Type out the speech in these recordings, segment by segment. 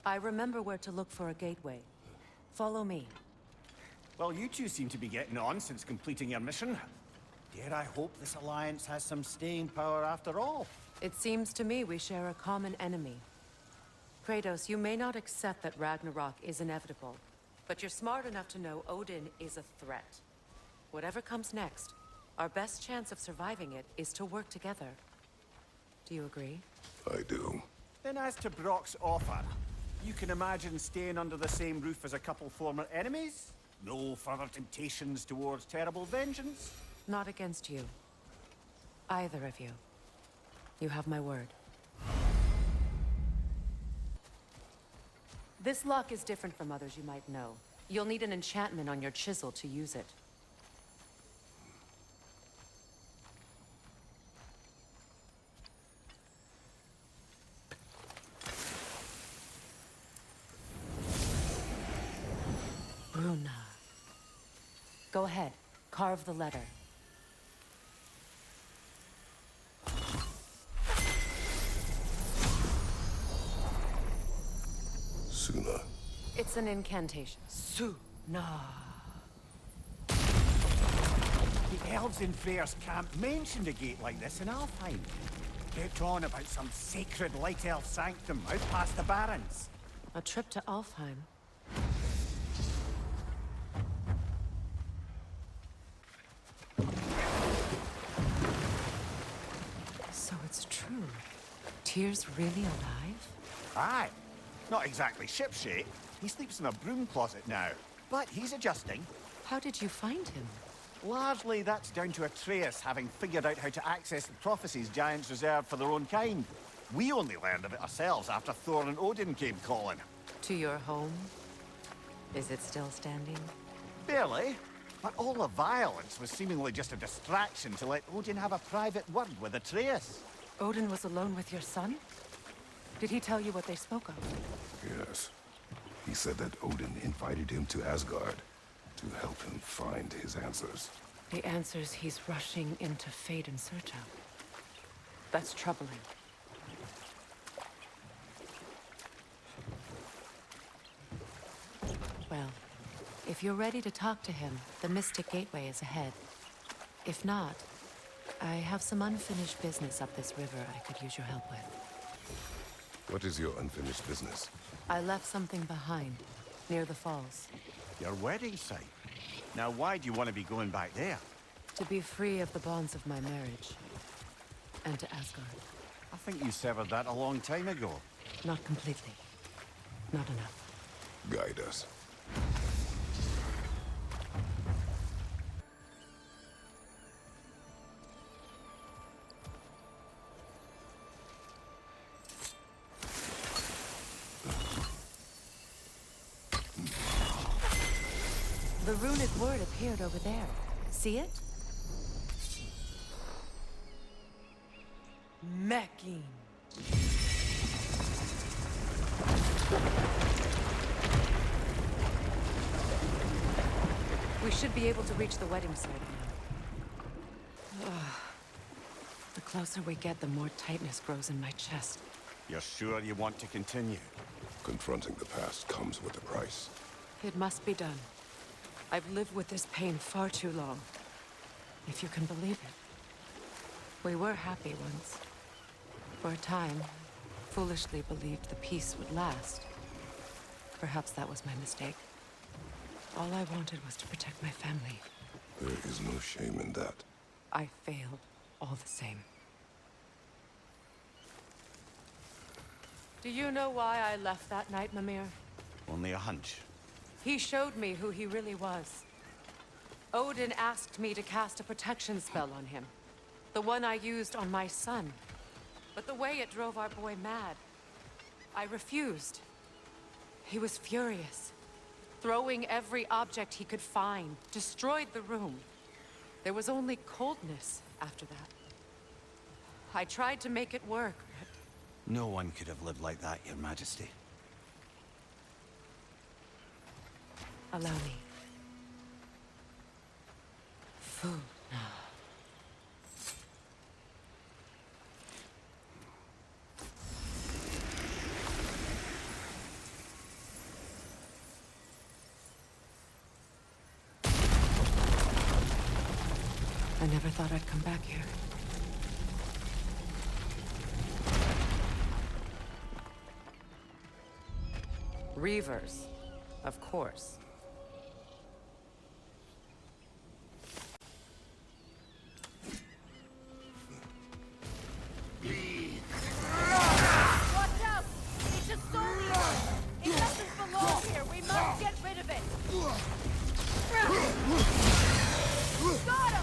I remember where to look for a gateway. Follow me. Well, you two seem to be getting on since completing your mission. Dare I hope this alliance has some staying power after all? It seems to me we share a common enemy. Kratos, you may not accept that Ragnarok is inevitable, but you're smart enough to know Odin is a threat. Whatever comes next, our best chance of surviving it is to work together. Do you agree? I do. Then as to Brock's offer, you can imagine staying under the same roof as a couple former enemies? No further temptations towards terrible vengeance? Not against you. Either of you. You have my word. This lock is different from others you might know. You'll need an enchantment on your chisel to use it. Bruna. Go ahead. Carve the letter. Suna. It's an incantation. Suna. The elves in Freya's camp mentioned a gate like this in Alfheim. Kept on about some sacred light elf sanctum out past the Barrens. A trip to Alfheim. So it's true. Tyr's really alive? Aye. Not exactly shipshape. He sleeps in a broom closet now. But he's adjusting. How did you find him? Largely, that's down to Atreus having figured out how to access the prophecies giants reserved for their own kind. We only learned of it ourselves after Thor and Odin came calling. To your home? Is it still standing? Barely. But all the violence was seemingly just a distraction to let Odin have a private word with Atreus. Odin was alone with your son? Did he tell you what they spoke of? Yes. He said that Odin invited him to Asgard to help him find his answers. The answers he's rushing into fate in search of. That's troubling. Well, if you're ready to talk to him, the Mystic Gateway is ahead. If not, I have some unfinished business up this river I could use your help with. What is your unfinished business? I left something behind, near the falls. Your wedding site. Now why do you want to be going back there? To be free of the bonds of my marriage. And to Asgard. I think you severed that a long time ago. Not completely. Not enough. Guide us. The runic word appeared over there. See it? Mecking. We should be able to reach the wedding site now. The closer we get, the more tightness grows in my chest. You're sure you want to continue? Confronting the past comes with a price. It must be done. I've lived with this pain far too long. If you can believe it. We were happy once. For a time, foolishly believed the peace would last. Perhaps that was my mistake. All I wanted was to protect my family. There is no shame in that. I failed, all the same. Do you know why I left that night, Mimir? Only a hunch. He showed me who he really was. Odin asked me to cast a protection spell on him. The one I used on my son. But the way it drove our boy mad. I refused. He was furious. Throwing every object he could find. Destroyed the room. There was only coldness after that. I tried to make it work, but... No one could have lived like that, Your Majesty. Allow me. Food now. I never thought I'd come back here. Reavers, of course. Watch out! It's a Solior! It doesn't belong here! We must get rid of it! Got him!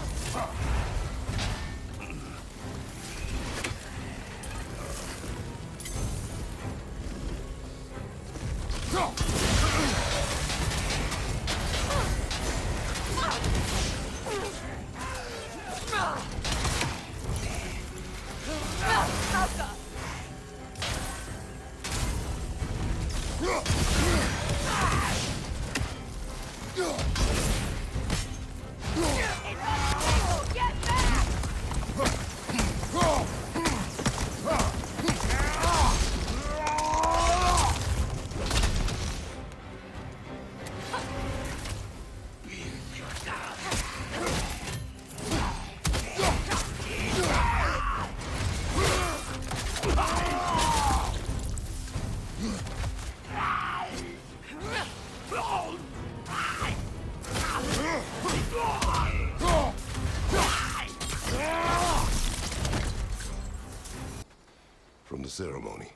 From the ceremony.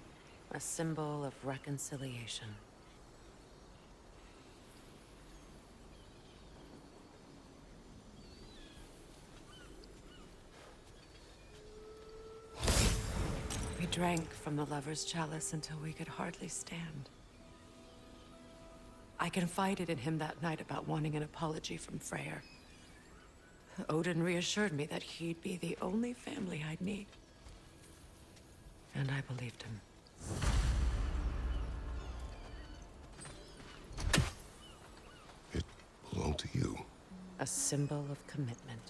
A symbol of reconciliation. We drank from the lover's chalice until we could hardly stand. I confided in him that night about wanting an apology from Freya. Odin reassured me that he'd be the only family I'd need. And I believed him. It belonged to you. A symbol of commitment.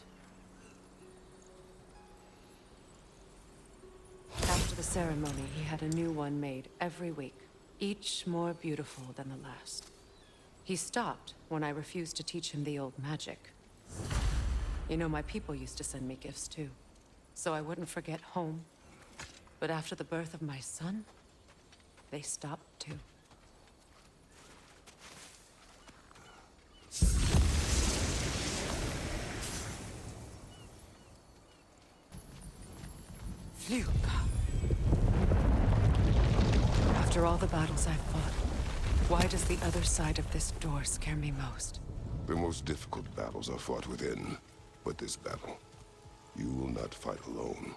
After the ceremony, he had a new one made every week, each more beautiful than the last. He stopped when I refused to teach him the old magic. You know, my people used to send me gifts too, so I wouldn't forget home. But after the birth of my son, they stopped too. Phew. After all the battles I've fought, why does the other side of this door scare me most? The most difficult battles are fought within. But this battle, you will not fight alone.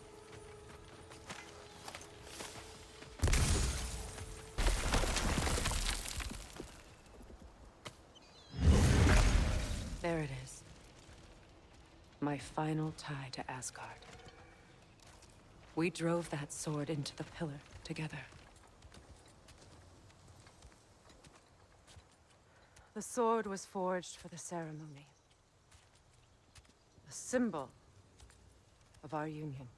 There it is. My final tie to Asgard. We drove that sword into the pillar together. The sword was forged for the ceremony. A symbol of our union.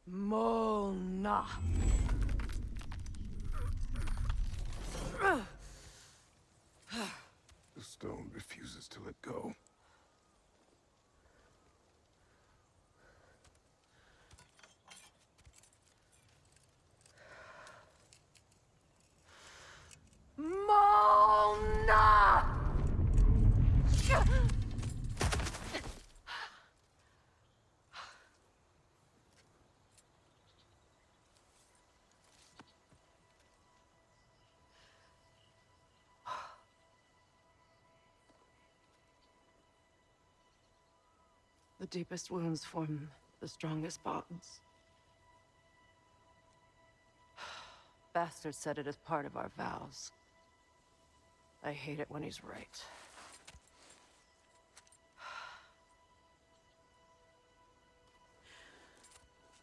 Mona. The stone refuses to let go. Mona! The deepest wounds form the strongest bonds. Bastard said it as part of our vows. I hate it when he's right.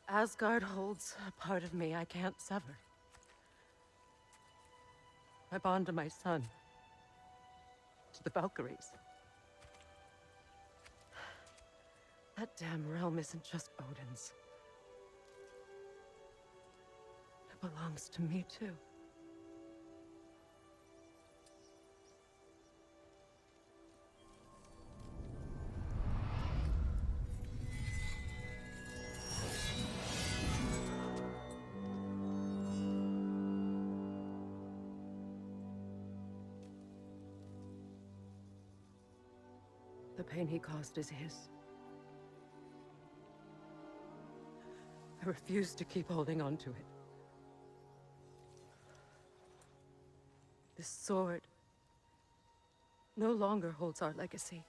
Asgard holds a part of me I can't sever. I bond to my son. To the Valkyries. That damn realm isn't just Odin's. It belongs to me, too. The pain he caused is his. I refuse to keep holding on to it. This sword no longer holds our legacy.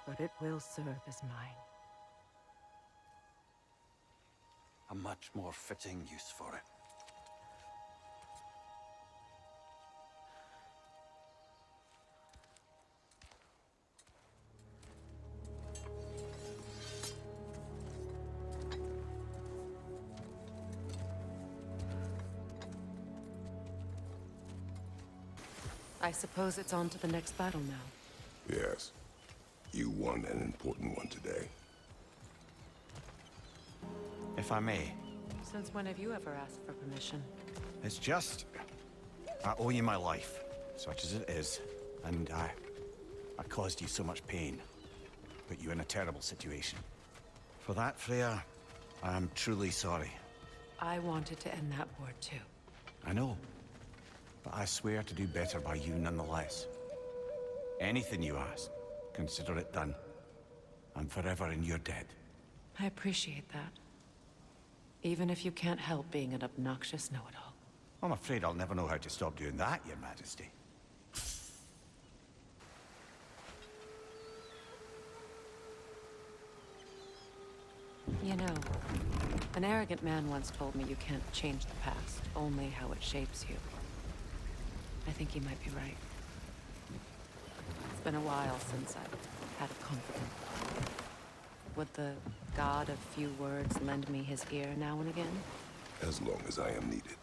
But it will serve as mine. A much more fitting use for it. I suppose it's on to the next battle now. Yes. You won an important one today. If I may, Since when have you ever asked for permission? it's just... I owe you my life, such as it is. And I caused you so much pain. Put you in a terrible situation. For that, Freya, I am truly sorry. I wanted to end that war too. I know. But I swear to do better by you nonetheless. Anything you ask, consider it done. I'm forever in your debt. I appreciate that. Even if you can't help being an obnoxious know-it-all. I'm afraid I'll never know how to stop doing that, Your Majesty. You know, an arrogant man once told me you can't change the past, only how it shapes you. I think he might be right. It's been a while since I've had a confidant. Would the god of few words lend me his ear now and again? As long as I am needed.